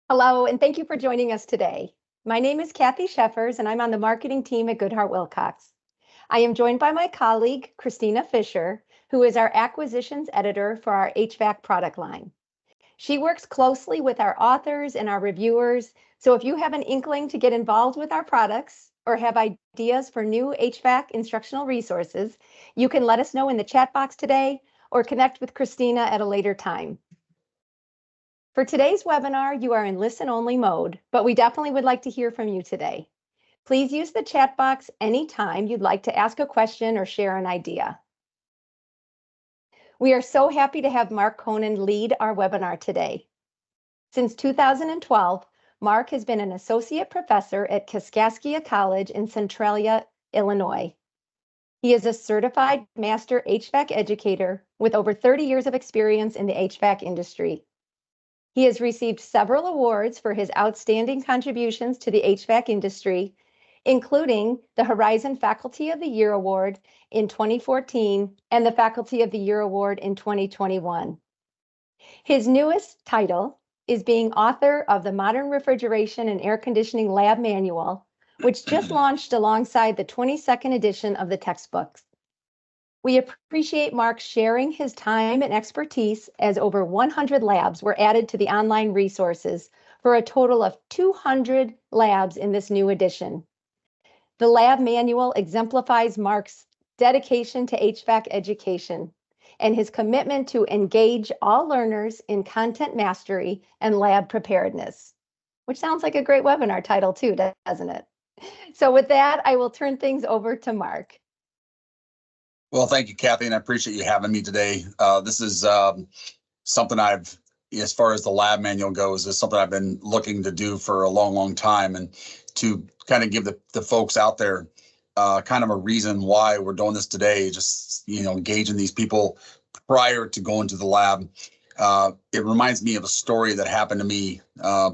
Hello, and thank you for joining us today. My name is Kathy Sheffers, and I'm on the marketing team at Goodheart-Willcox. I am joined by my colleague, Christina Fisher, who is our acquisitions editor for our HVAC product line. She works closely with our authors and our reviewers, so if you have an inkling to get involved with our products or have ideas for new HVAC instructional resources, you can let us know in the chat box today or connect with Christina at a later time. For today's webinar, you are in listen-only mode, but we definitely would like to hear from you today. Please use the chat box anytime you'd like to ask a question or share an idea. We are so happy to have Mark Conan lead our webinar today. Since 2012, Mark has been an associate professor at Kaskaskia College in Centralia, Illinois. He is a certified master HVAC educator with over 30 years of experience in the HVAC industry. He has received several awards for his outstanding contributions to the HVAC industry, including the Horizon Faculty of the Year Award in 2014 and the Faculty of the Year Award in 2021. His newest title is being author of the Modern Refrigeration and Air Conditioning Lab Manual, which just launched alongside the 22nd edition of the textbooks. We appreciate Mark sharing his time and expertise as over 100 labs were added to the online resources for a total of 200 labs in this new edition. The lab manual exemplifies Mark's dedication to HVAC education and his commitment to engage all learners in content mastery and lab preparedness, which sounds like a great webinar title too, doesn't it? So with that, I will turn things over to Mark. Well, thank you, Kathy, and I appreciate you having me today. This is something as far as the lab manual goes, is something I've been looking to do for a long, long time, and to kind of give the folks out there kind of a reason why we're doing this today, just, engaging these people prior to going to the lab. It reminds me of a story that happened to me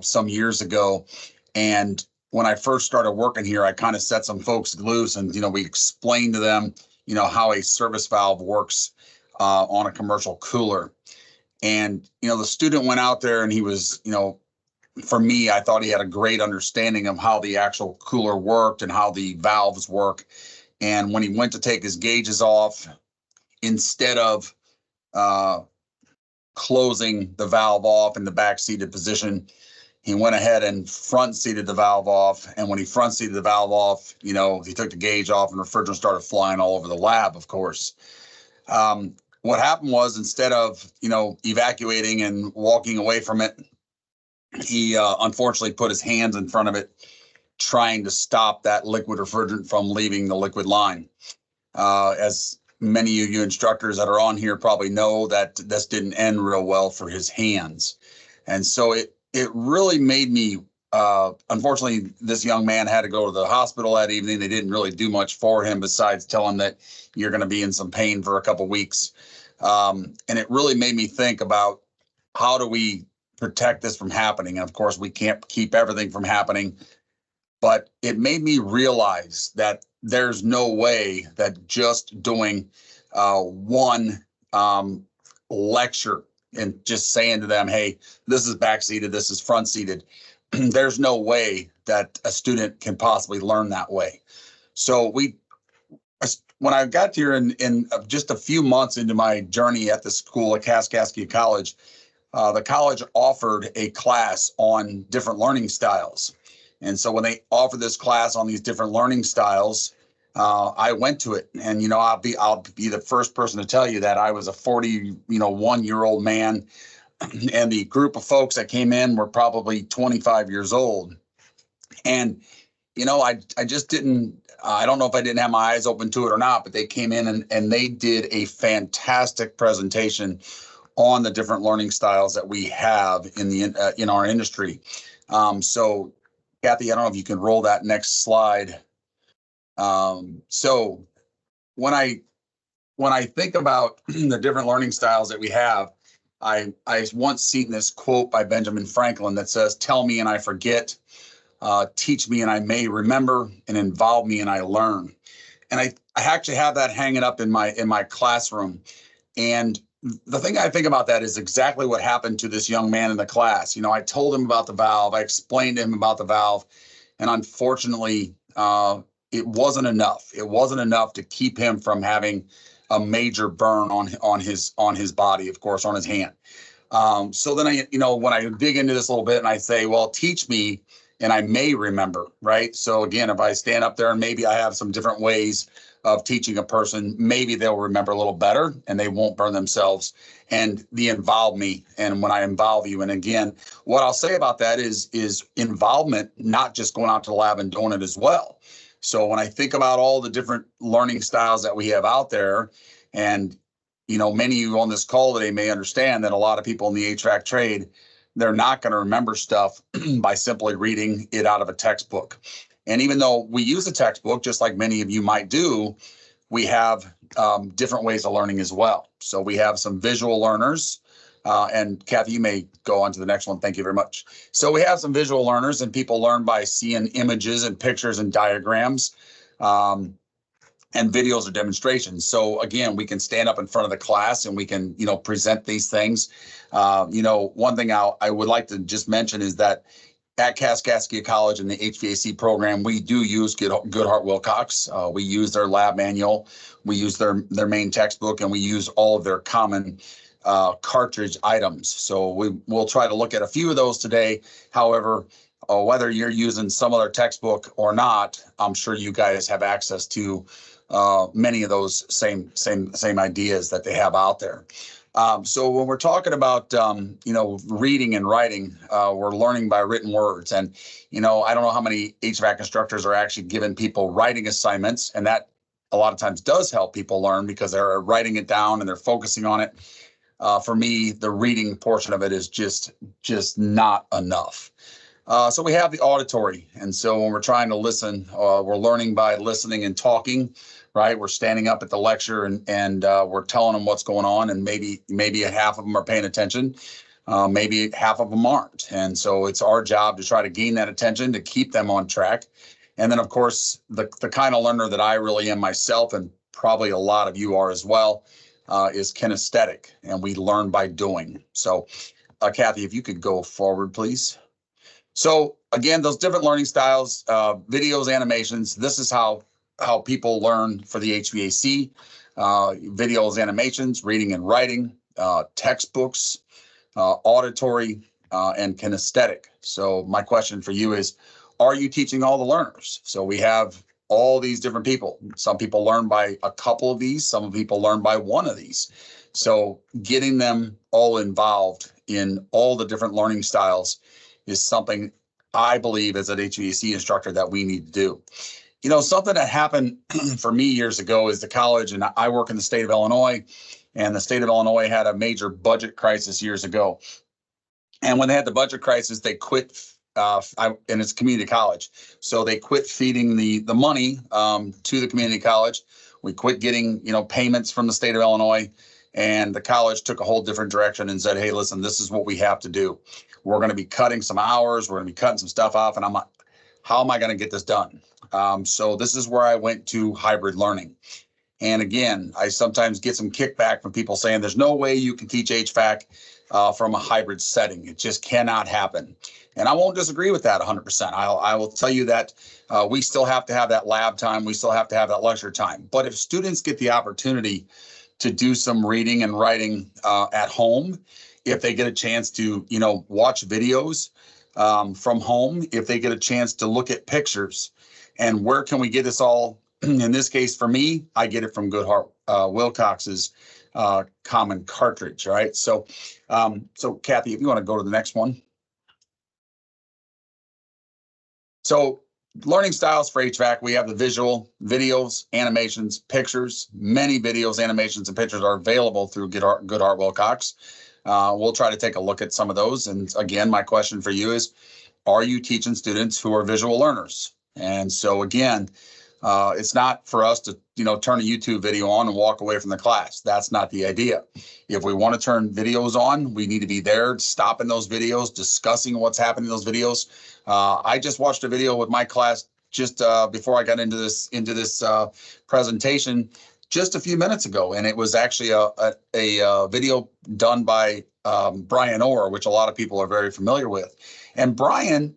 some years ago, and when I first started working here, I kind of set some folks loose, and, we explained to them how a service valve works on a commercial cooler. And, the student went out there and he was, for me, I thought he had a great understanding of how the actual cooler worked and how the valves work. And when he went to take his gauges off, instead of closing the valve off in the back seated position, he went ahead and front seated the valve off. And when he front seated the valve off, he took the gauge off and refrigerant started flying all over the lab, of course. What happened was, instead of, evacuating and walking away from it, he unfortunately put his hands in front of it, trying to stop that liquid refrigerant from leaving the liquid line. As many of you instructors that are on here probably know, that this didn't end real well for his hands. And so it really made me, unfortunately, this young man had to go to the hospital that evening. They didn't really do much for him besides tell him that you're going to be in some pain for a couple of weeks. And it really made me think about, how do we protect this from happening? And of course, we can't keep everything from happening, but it made me realize that there's no way that just doing one lecture and just saying to them, hey, this is back seated, this is front seated, there's no way that a student can possibly learn that way. So when I got here in just a few months into my journey at the school at Kaskaskia College, the college offered a class on different learning styles. And so when they offered this class on these different learning styles, I went to it, and I'll be the first person to tell you that I was a 41-year-old man, and the group of folks that came in were probably 25 years old. And I just didn't. I don't know if I didn't have my eyes open to it or not, but they came in and they did a fantastic presentation on the different learning styles that we have in our industry. So, Kathy, I don't know if you can roll that next slide. So when I think about the different learning styles that we have, I once seen this quote by Benjamin Franklin that says, "Tell me and I forget, teach me and I may remember, and involve me and I learn." And I actually have that hanging up in my classroom. And the thing I think about that is exactly what happened to this young man in the class. You know, I told him about the valve. I explained to him about the valve. And unfortunately, it wasn't enough. It wasn't enough to keep him from having a major burn on his body, of course, on his hand. So then when I dig into this a little bit and I say, well, teach me and I may remember, right? So again, if I stand up there and maybe I have some different ways of teaching a person, maybe they'll remember a little better and they won't burn themselves. And the involve me. And when I involve you, and again, what I'll say about that is involvement, not just going out to the lab and doing it as well. So when I think about all the different learning styles that we have out there, and many of you on this call today may understand that a lot of people in the HVAC trade, they're not going to remember stuff by simply reading it out of a textbook. And even though we use a textbook, just like many of you might do, we have different ways of learning as well. So we have some visual learners. And Kathy, you may go on to the next one. Thank you very much. So we have some visual learners, and people learn by seeing images and pictures and diagrams and videos or demonstrations. So again, we can stand up in front of the class and we can, present these things. One thing I would like to just mention is that at Kaskaskia College in the HVAC program, we do use Goodheart-Willcox. We use their lab manual, we use their main textbook, and we use all of their common cartridge items. So we'll try to look at a few of those today. However, whether you're using some other textbook or not, I'm sure you guys have access to many of those same ideas that they have out there. So when we're talking about, reading and writing, we're learning by written words. And, I don't know how many HVAC instructors are actually giving people writing assignments. And that a lot of times does help people learn because they're writing it down and they're focusing on it. For me, the reading portion of it is just not enough. So we have the auditory. And so when we're trying to listen, we're learning by listening and talking. Right, we're standing up at the lecture and we're telling them what's going on, and maybe half of them are paying attention, maybe half of them aren't, and so it's our job to try to gain that attention to keep them on track. And then, of course, the kind of learner that I really am myself, and probably a lot of you are as well, is kinesthetic, and we learn by doing. So, Kathy, if you could go forward, please. So again, those different learning styles, videos, animations. This is how people learn for the HVAC, videos, animations, reading and writing, textbooks, auditory, and kinesthetic. So my question for you is, are you teaching all the learners? So we have all these different people. Some people learn by a couple of these, some people learn by one of these. So getting them all involved in all the different learning styles is something I believe as an HVAC instructor that we need to do. Something that happened for me years ago is the college, and I work in the state of Illinois, and the state of Illinois had a major budget crisis years ago. And when they had the budget crisis, they quit, and it's community college. So they quit feeding the money to the community college. We quit getting, payments from the state of Illinois, and the college took a whole different direction and said, hey, listen, this is what we have to do. We're going to be cutting some hours. We're going to be cutting some stuff off. And I'm like, how am I going to get this done? So this is where I went to hybrid learning. And again, I sometimes get some kickback from people saying there's no way you can teach HVAC from a hybrid setting. It just cannot happen. And I won't disagree with that 100%. I will tell you that we still have to have that lab time. We still have to have that lecture time. But if students get the opportunity to do some reading and writing at home, if they get a chance to, watch videos from home, if they get a chance to look at pictures, and where can we get this all? In this case, for me, I get it from Goodheart-Willcox's common cartridge, right? So, Kathy, if you want to go to the next one. So learning styles for HVAC, we have the visual, videos, animations, pictures. Many videos, animations, and pictures are available through Goodheart-Willcox. We'll try to take a look at some of those. And again, my question for you is, are you teaching students who are visual learners? And so again, it's not for us to, turn a YouTube video on and walk away from the class. That's not the idea. If we want to turn videos on, we need to be there, stopping those videos, discussing what's happening in those videos. I just watched a video with my class just before I got into this presentation, just a few minutes ago, and it was actually a video done by Brian Orr, which a lot of people are very familiar with. And Brian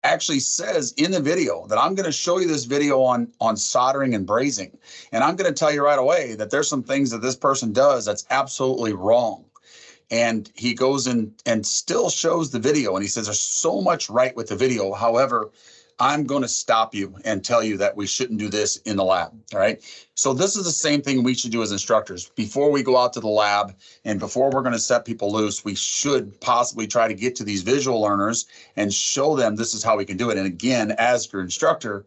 actually says in the video that I'm going to show you this video on soldering and brazing. And I'm going to tell you right away that there's some things that this person does that's absolutely wrong. And he goes in and still shows the video. And he says, there's so much right with the video. However, I'm going to stop you and tell you that we shouldn't do this in the lab. All right. So this is the same thing we should do as instructors. Before we go out to the lab and before we're going to set people loose, we should possibly try to get to these visual learners and show them this is how we can do it. And again, as your instructor,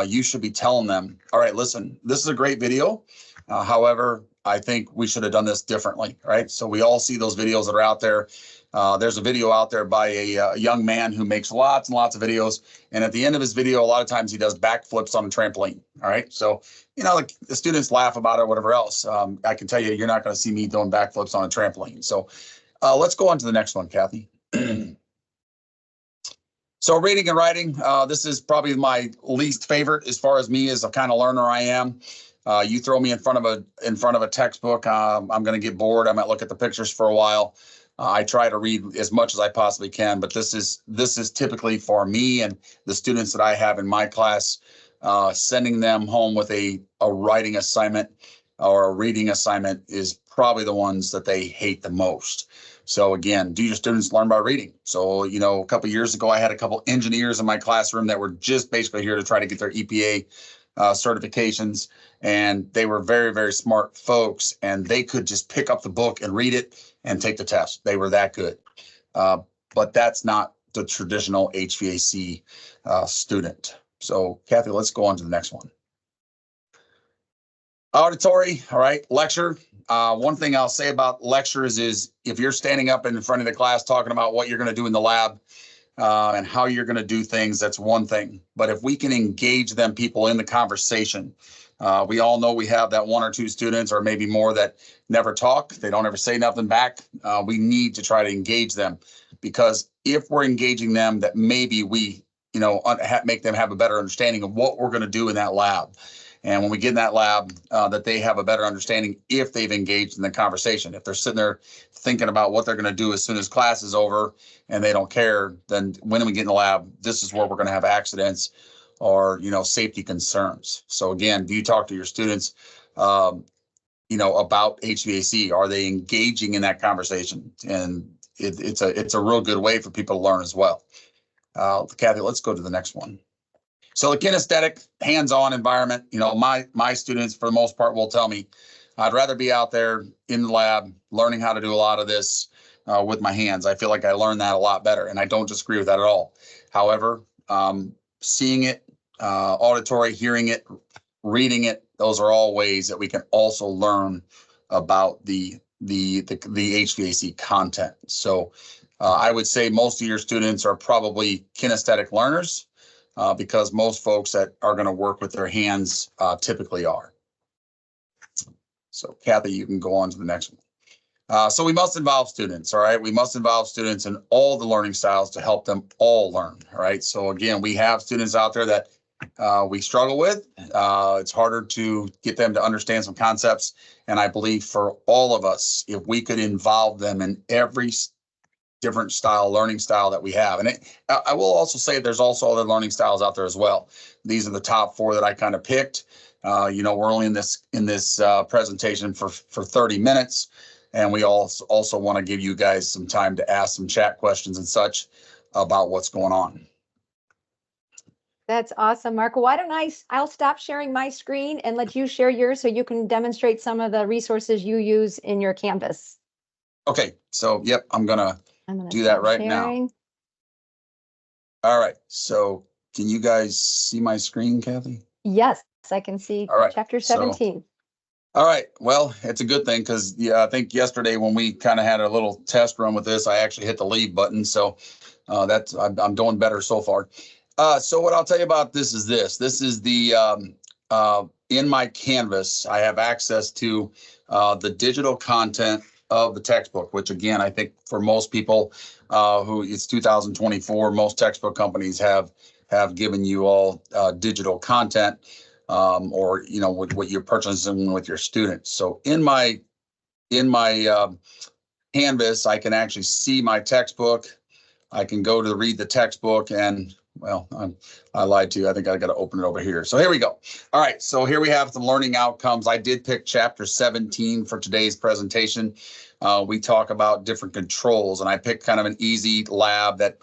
you should be telling them, all right, listen, this is a great video. However, I think we should have done this differently, right? So we all see those videos that are out there. There's a video out there by a young man who makes lots and lots of videos. And at the end of his video, a lot of times he does backflips on a trampoline. All right. So, you know, like the students laugh about it or whatever else. I can tell you, you're not going to see me doing backflips on a trampoline. So let's go on to the next one, Kathy. So reading and writing, this is probably my least favorite as far as me as a kind of learner I am. You throw me in front of a textbook, I'm going to get bored. I might look at the pictures for a while. I try to read as much as I possibly can, but this is typically for me and the students that I have in my class, sending them home with a writing assignment or a reading assignment is probably the ones that they hate the most. So again, do your students learn by reading? So, you know, a couple of years ago, I had a couple engineers in my classroom that were just basically here to try to get their EPA certifications, and they were very, very smart folks, and they could just pick up the book and read it and take the test. They were that good. But that's not the traditional HVAC student. So Kathy, let's go on to the next one. Auditory, all right, lecture. One thing I'll say about lectures is if you're standing up in front of the class talking about what you're going to do in the lab and how you're going to do things, that's one thing. But if we can engage them people in the conversation, we all know we have that one or two students or maybe more that never talk. They don't ever say nothing back. We need to try to engage them, because if we're engaging them, that maybe we, you know, make them have a better understanding of what we're going to do in that lab. And when we get in that lab, that they have a better understanding if they've engaged in the conversation. If they're sitting there thinking about what they're going to do as soon as class is over and they don't care, then when we get in the lab, this is where we're going to have accidents or, you know, safety concerns. So again, do you talk to your students, you know, about HVAC? Are they engaging in that conversation? And it's a real good way for people to learn as well. Kathy, let's go to the next one. So the kinesthetic, hands-on environment, you know, my students for the most part will tell me, I'd rather be out there in the lab learning how to do a lot of this with my hands. I feel like I learn that a lot better, and I don't disagree with that at all. However, seeing it, auditory, hearing it, reading it, those are all ways that we can also learn about the HVAC content. So I would say most of your students are probably kinesthetic learners. Because most folks that are going to work with their hands typically are. So Kathy, you can go on to the next one. So we must involve students, all right? We must involve students in all the learning styles to help them all learn, all right? So again, we have students out there that we struggle with. It's harder to get them to understand some concepts. And I believe for all of us, if we could involve them in every different learning style that we have. And I will also say there's also other learning styles out there as well. These are the top 4 that I kind of picked. You know, we're only in this presentation for 30 minutes. And we also want to give you guys some time to ask some chat questions and such about what's going on. That's awesome, Mark. Why don't I'll stop sharing my screen and let you share yours so you can demonstrate some of the resources you use in your Canvas. Okay, so yep, I'm gonna do that right now. All right, so can you guys see my screen, Kathy? Yes, I can see. All right, chapter 17. All right, well, it's a good thing because yeah, I think yesterday when we kind of had a little test run with this, I actually hit the leave button. So I'm doing better so far. So what I'll tell you about this is the in my Canvas, I have access to the digital content of the textbook, which again, I think for most people who it's 2024, most textbook companies have given you all digital content. or, you know, with what you're purchasing with your students. So in my Canvas, I can actually see my textbook. I can go to read the textbook, and well, I lied to you. I think I got to open it over here. So here we go. All right. So here we have some learning outcomes. I did pick chapter 17 for today's presentation. We talk about different controls, and I picked kind of an easy lab that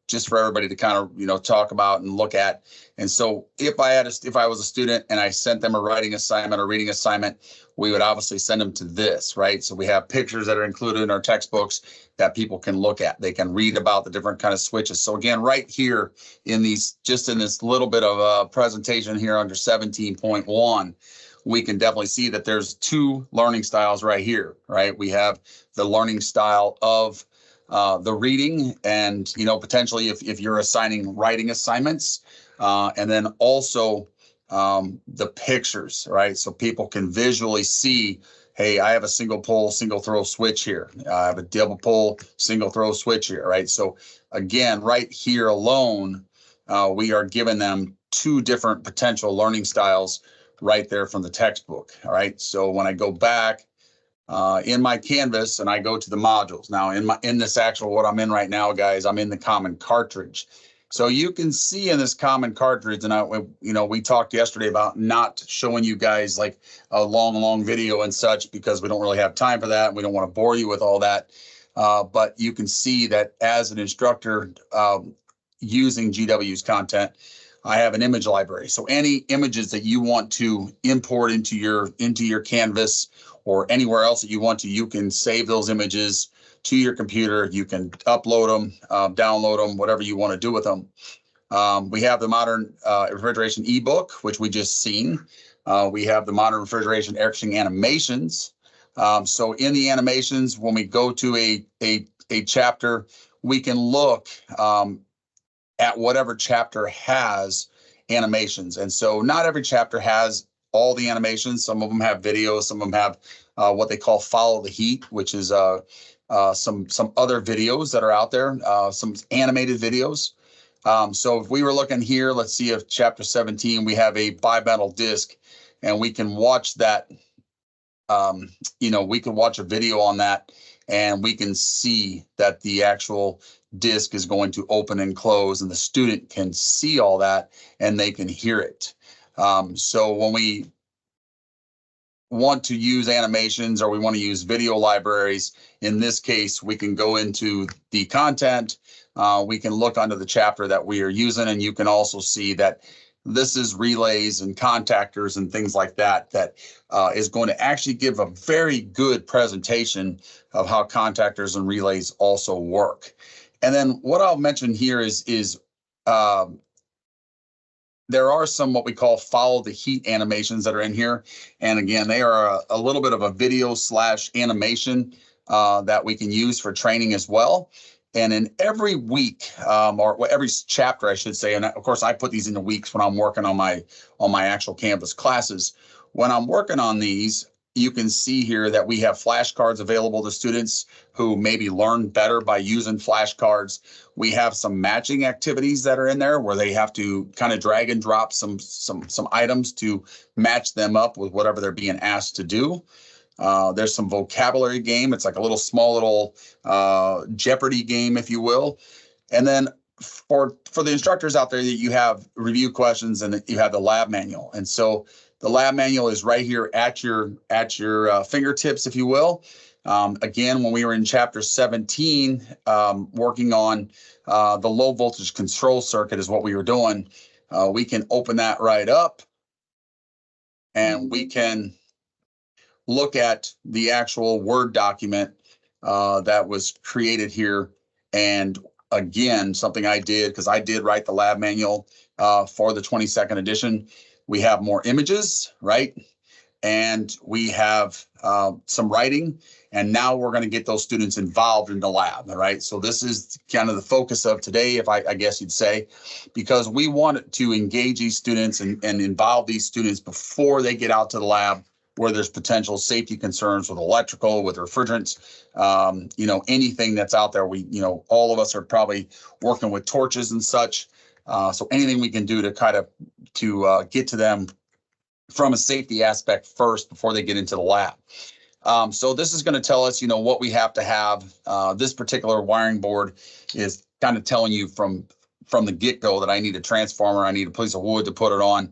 just for everybody to kind of, you know, talk about and look at. And so if I was a student and I sent them a writing assignment or reading assignment, we would obviously send them to this, right? So we have pictures that are included in our textbooks that people can look at. They can read about the different kind of switches. So again, right here in these, just in this little bit of a presentation here under 17.1, we can definitely see that there's two learning styles right here, right? We have the learning style of the reading, and, you know, potentially if you're assigning writing assignments, and then also the pictures, right? So people can visually see, hey, I have a single pull, single throw switch here. I have a double pull, single throw switch here, right? So again, right here alone, we are giving them two different potential learning styles right there from the textbook. All right. So when I go back in my Canvas and I go to the modules now, in this actual, what I'm in right now, guys, I'm in the common cartridge. So you can see in this common cartridge, and we talked yesterday about not showing you guys like a long video and such, because we don't really have time for that. And we don't want to bore you with all that. But you can see that as an instructor using GW's content, I have an image library. So any images that you want to import into your Canvas or anywhere else that you want to, you can save those images to your computer. You can upload them, download them, whatever you want to do with them. We have the modern refrigeration ebook, which we just seen. We have the modern refrigeration air conditioning animations. So in the animations, when we go to a chapter, we can look at whatever chapter has animations. And so not every chapter has all the animations. Some of them have videos, some of them have what they call follow the heat, which is some other videos that are out there, some animated videos. So if we were looking here, let's see if chapter 17, we have a bimetal disc, and we can watch that. We can watch a video on that, and we can see that the actual disc is going to open and close, and the student can see all that and they can hear it. So when we want to use animations or we want to use video libraries, in this case, we can go into the content. We can look under the chapter that we are using, and you can also see that this is relays and contactors and things like that, that is going to actually give a very good presentation of how contactors and relays also work. And then what I'll mention here is there are some what we call follow the heat animations that are in here. And again, they are a little bit of a video / animation that we can use for training as well. And in every week, or every chapter, I should say, and of course I put these into weeks when I'm working on my actual Canvas classes. When I'm working on these, you can see here that we have flashcards available to students who maybe learn better by using flashcards. We have some matching activities that are in there where they have to kind of drag and drop some items to match them up with whatever they're being asked to do. There's some vocabulary game. It's like a small little Jeopardy game, if you will. And then for the instructors out there, that you have review questions and you have the lab manual. And so the lab manual is right here at your fingertips, if you will. Again, when we were in chapter 17, working on the low voltage control circuit is what we were doing. We can open that right up, and we can look at the actual Word document that was created here. And again, something I did, because I did write the lab manual for the 22nd edition. We have more images, right? And we have some writing. And now we're going to get those students involved in the lab, all right? So this is kind of the focus of today, if I guess you'd say, because we want to engage these students and involve these students before they get out to the lab, where there's potential safety concerns with electrical, with refrigerants, anything that's out there. All of us are probably working with torches and such. So anything we can do to kind of get to them from a safety aspect first before they get into the lab. So this is going to tell us, what we have to have. This particular wiring board is kind of telling you from the get-go that I need a transformer, I need a piece of wood to put it on.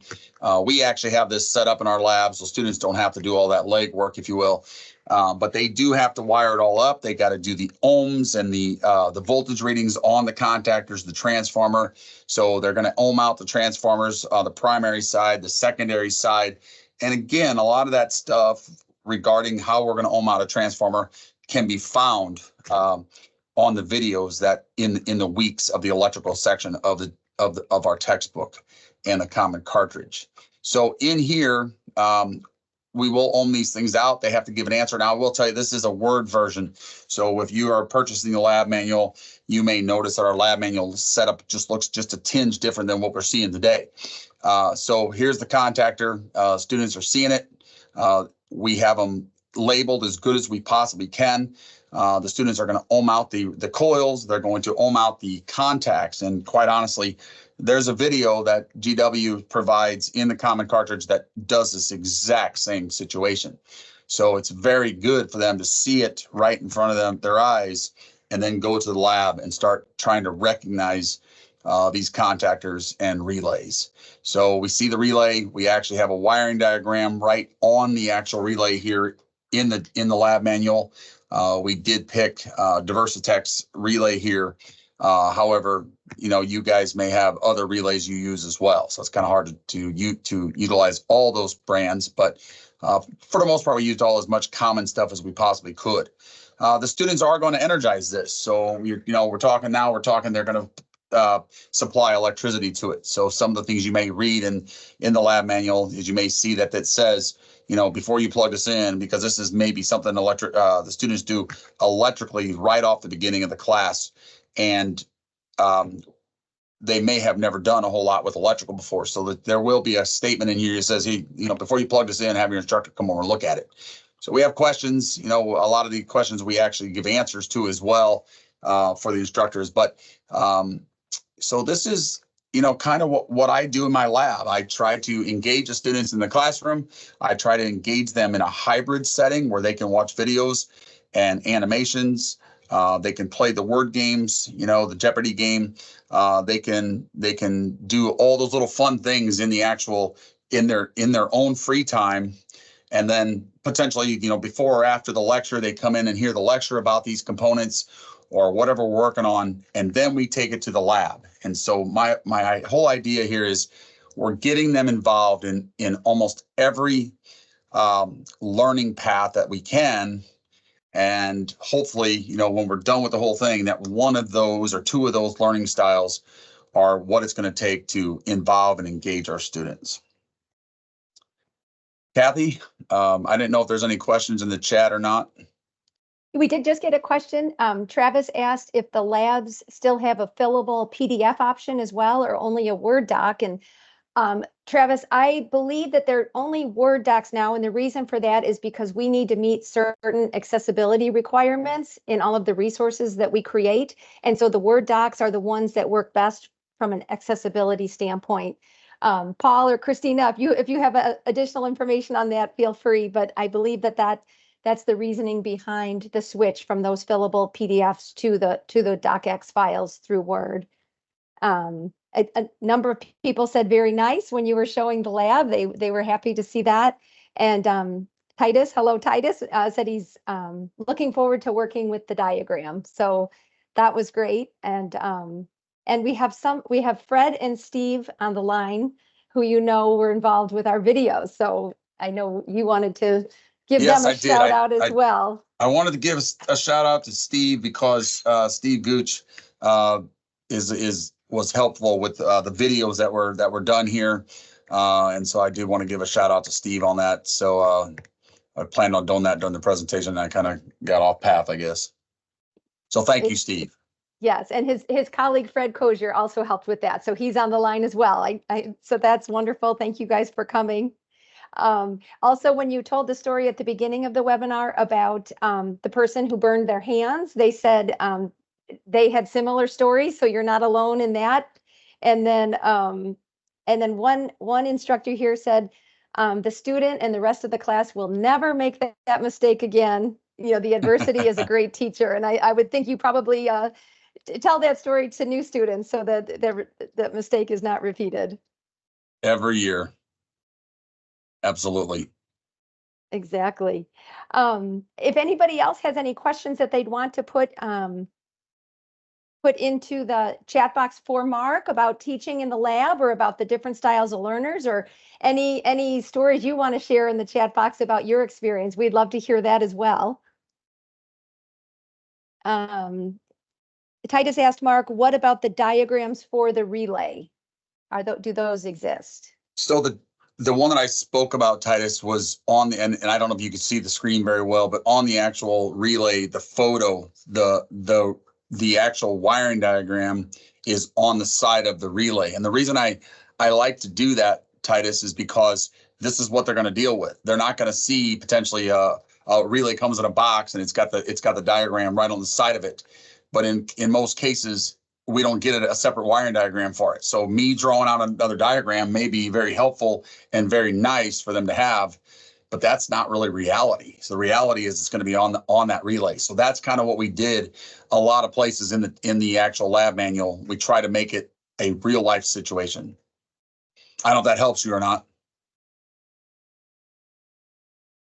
We actually have this set up in our lab, so students don't have to do all that legwork, if you will. But they do have to wire it all up. They got to do the ohms and the voltage readings on the contactors, the transformer. So they're going to ohm out the transformers on the primary side, the secondary side. And again, a lot of that stuff regarding how we're going to ohm out a transformer can be found on the videos that in the weeks of the electrical section of our textbook and the common cartridge. So in here, we will ohm these things out. They have to give an answer. Now, I will tell you, this is a Word version. So if you are purchasing the lab manual, you may notice that our lab manual setup looks just a tinge different than what we're seeing today. So here's the contactor. Students are seeing it. We have them labeled as good as we possibly can. The students are going to ohm out the coils. They're going to ohm out the contacts. And quite honestly, there's a video that GW provides in the common cartridge that does this exact same situation. So it's very good for them to see it right in front of their eyes, and then go to the lab and start trying to recognize these contactors and relays. So we see the relay. We actually have a wiring diagram right on the actual relay here in the lab manual. We did pick Diversitech's relay here. However, you guys may have other relays you use as well. So it's kind of hard to utilize all those brands, but for the most part, we used all as much common stuff as we possibly could. The students are going to energize this. So we're talking they're going to supply electricity to it. So some of the things you may read in the lab manual is you may see that says, before you plug this in, because this is maybe something the students do electrically right off the beginning of the class. And they may have never done a whole lot with electrical before. So that there will be a statement in here that says, hey, before you plug this in, have your instructor come over and look at it. So we have questions, a lot of the questions we actually give answers to as well for the instructors. But so this is, kind of what I do in my lab. I try to engage the students in the classroom. I try to engage them in a hybrid setting where they can watch videos and animations. They can play the word games, the Jeopardy game. They can do all those little fun things in their own free time. And then potentially, before or after the lecture, they come in and hear the lecture about these components or whatever we're working on, and then we take it to the lab. And so my whole idea here is we're getting them involved in almost every learning path that we can. And hopefully, when we're done with the whole thing, that one of those or two of those learning styles are what it's going to take to involve and engage our students. Kathy, I didn't know if there's any questions in the chat or not. We did just get a question. Travis asked if the labs still have a fillable PDF option as well, or only a Word doc. And Travis, I believe that they're only Word docs now. And the reason for that is because we need to meet certain accessibility requirements in all of the resources that we create. And so the Word docs are the ones that work best from an accessibility standpoint. Paul or Christina, if you have additional information on that, feel free. But I believe that's the reasoning behind the switch from those fillable PDFs to the docx files through Word. A number of people said very nice when you were showing the lab. They were happy to see that. And Titus, hello Titus, said he's looking forward to working with the diagram. So that was great. And we have Fred and Steve on the line who were involved with our videos. So I know you wanted to give them a shout out as well. I wanted to give a shout out to Steve because Steve Gooch was helpful with the videos that were done here, and so I did want to give a shout out to Steve on that. So I planned on doing that during the presentation, and I kind of got off path, I guess. So thank you, Steve. Yes, and his colleague Fred Kozier also helped with that, so he's on the line as well. So that's wonderful. Thank you guys for coming. Also, when you told the story at the beginning of the webinar about the person who burned their hands, they said they had similar stories, so you're not alone in that. And then one instructor here said, the student and the rest of the class will never make that mistake again. You know, the adversity is a great teacher. And I would think you probably tell that story to new students so that that mistake is not repeated. Every year. Absolutely. Exactly. If anybody else has any questions that they'd want to put into the chat box for Mark about teaching in the lab or about the different styles of learners, or any stories you want to share in the chat box about your experience, we'd love to hear that as well. Titus asked Mark, what about the diagrams for the relay? Do those exist? So the one that I spoke about, Titus, was on the, and I don't know if you can see the screen very well, but on the actual relay, the photo, the actual wiring diagram is on the side of the relay. And the reason I like to do that, Titus, is because this is what they're going to deal with. They're not going to see potentially a relay comes in a box and it's got the diagram right on the side of it. But in most cases, we don't get a separate wiring diagram for it. So me drawing out another diagram may be very helpful and very nice for them to have, but that's not really reality. So the reality is it's going to be on that relay. So that's kind of what we did a lot of places in the actual lab manual. We try to make it a real life situation. I don't know if that helps you or not.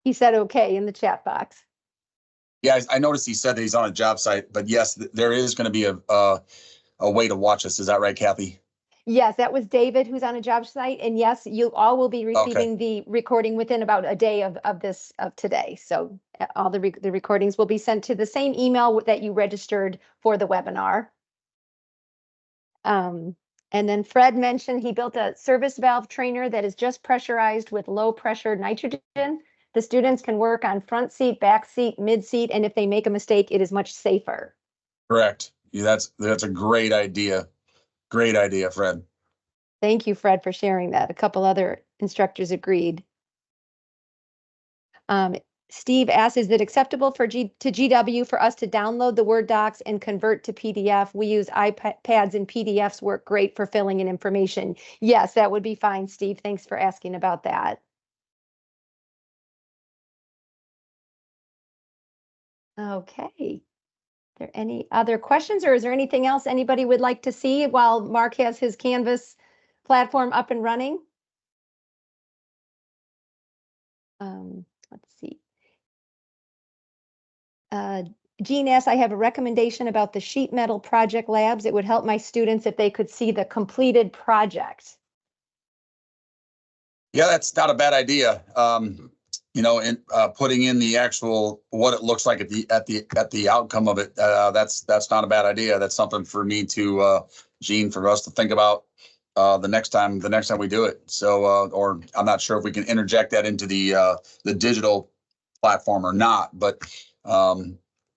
He said okay in the chat box. Yeah, I noticed he said that he's on a job site, but yes, there is going to be a way to watch us. Is that right, Kathy? Yes, that was David who's on a job site. And yes, you all will be receiving the recording within about a day of today. So all the recordings will be sent to the same email that you registered for the webinar. And then Fred mentioned he built a service valve trainer that is just pressurized with low pressure nitrogen. The students can work on front seat, back seat, mid seat, and if they make a mistake, it is much safer. Correct. Yeah, that's a great idea. Great idea, Fred. Thank you, Fred, for sharing that. A couple other instructors agreed. Steve asked, is it acceptable to GW for us to download the Word docs and convert to PDF? We use iPads and PDFs work great for filling in information. Yes, that would be fine, Steve. Thanks for asking about that. Okay. Are there any other questions, or is there anything else anybody would like to see while Mark has his Canvas platform up and running? Let's see. Jean asks, I have a recommendation about the sheet metal project labs. It would help my students if they could see the completed project. Yeah, that's not a bad idea. You know, in putting in the actual what it looks like at the outcome of it, that's not a bad idea. That's something for me to Jean, for us to think about the next time we do it. So or I'm not sure if we can interject that into the digital platform or not, but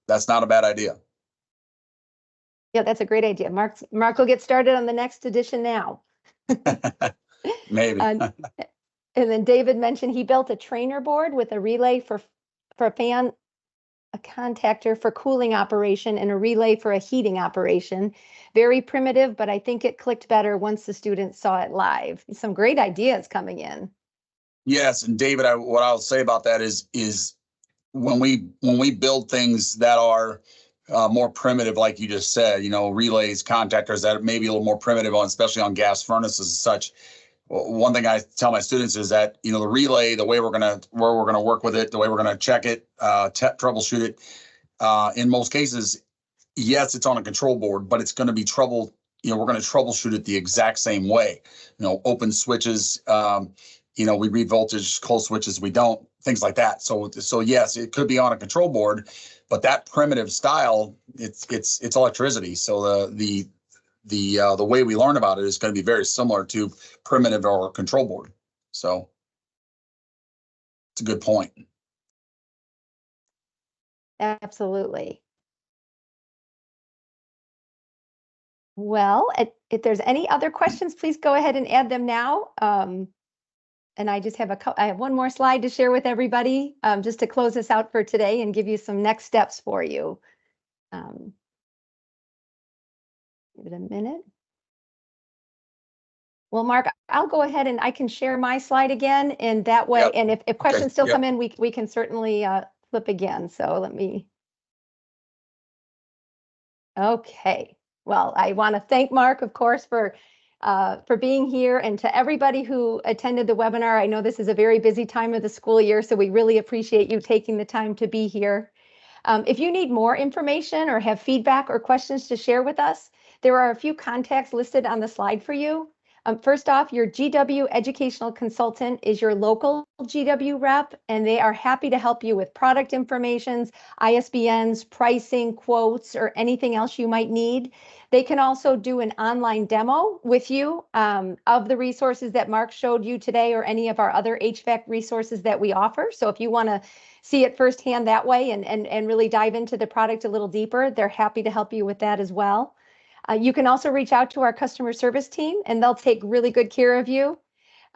that's not a bad idea. Yeah, that's a great idea. Mark will get started on the next edition now. Maybe. And then David mentioned he built a trainer board with a relay for a fan, a contactor for cooling operation, and a relay for a heating operation. Very primitive, but I think it clicked better once the students saw it live. Some great ideas coming in. Yes, and David, what I'll say about that is when we build things that are more primitive, like you just said, you know, relays, contactors that may be a little more primitive on, especially on gas furnaces and such. One thing I tell my students is that, you know, the relay, the way we're gonna work with it, the way we're gonna check it, troubleshoot it. In most cases, yes, it's on a control board, but it's going to be you know, we're going to troubleshoot it the exact same way. You know, open switches. You know, we read voltage, close switches, we don't, things like that. So yes, it could be on a control board, but that primitive style, it's electricity. So the way we learn about it is going to be very similar to primitive or control board. So it's a good point. Absolutely. Well, if there's any other questions, please go ahead and add them now. And I just have I have one more slide to share with everybody, just to close this out for today and give you some next steps for you. Give it a minute. Well, Mark, I'll go ahead and I can share my slide again, and that way, Yep. and if questions still Yep. come in, we can certainly flip again. So let me. Okay. Well, I want to thank Mark, of course, for being here, and to everybody who attended the webinar. I know this is a very busy time of the school year, so we really appreciate you taking the time to be here. If you need more information or have feedback or questions to share with us, there are a few contacts listed on the slide for you. First off, your GW educational consultant is your local GW rep, and they are happy to help you with product informations, ISBNs, pricing, quotes, or anything else you might need. They can also do an online demo with you of the resources that Mark showed you today, or any of our other HVAC resources that we offer. So if you want to see it firsthand that way and really dive into the product a little deeper, they're happy to help you with that as well. You can also reach out to our customer service team, and they'll take really good care of you.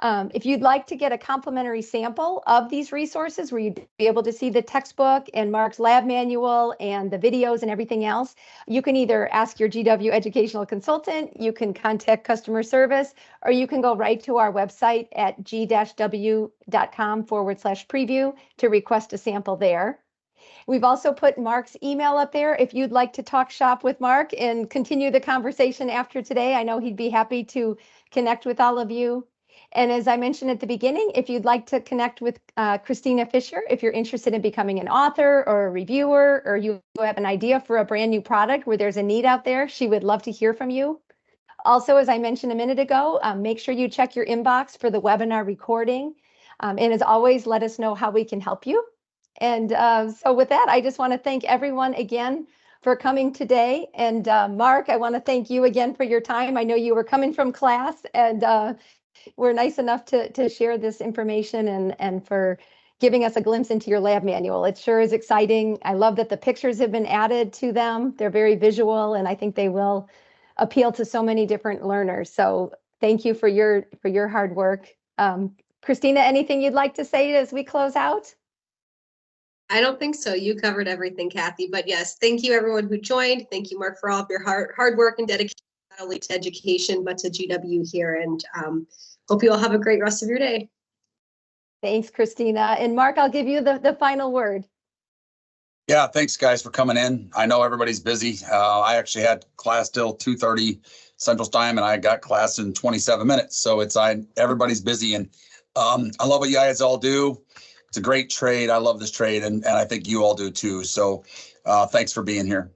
If you'd like to get a complimentary sample of these resources, where you'd be able to see the textbook and Mark's lab manual and the videos and everything else, you can either ask your GW educational consultant, you can contact customer service, or you can go right to our website at g-w.com/preview to request a sample there. We've also put Mark's email up there if you'd like to talk shop with Mark and continue the conversation after today. I know he'd be happy to connect with all of you. And as I mentioned at the beginning, if you'd like to connect with Christina Fisher, if you're interested in becoming an author or a reviewer, or you have an idea for a brand new product where there's a need out there, she would love to hear from you. Also, as I mentioned a minute ago, make sure you check your inbox for the webinar recording. And as always, let us know how we can help you. And so with that, I just want to thank everyone again for coming today. And Mark, I want to thank you again for your time. I know you were coming from class, and were nice enough to share this information, and for giving us a glimpse into your lab manual. It sure is exciting. I love that the pictures have been added to them. They're very visual, and I think they will appeal to so many different learners. So thank you for your hard work. Christina, anything you'd like to say as we close out? I don't think so. You covered everything, Kathy. But yes, thank you everyone who joined. Thank you, Mark, for all of your hard work and dedication, not only to education, but to GW here. And hope you all have a great rest of your day. Thanks, Christina. And Mark, I'll give you the final word. Yeah, thanks guys for coming in. I know everybody's busy. I actually had class till 2:30 Central Time, and I got class in 27 minutes. So everybody's busy, and I love what you guys all do. It's a great trade. I love this trade, and I think you all do too. So thanks for being here.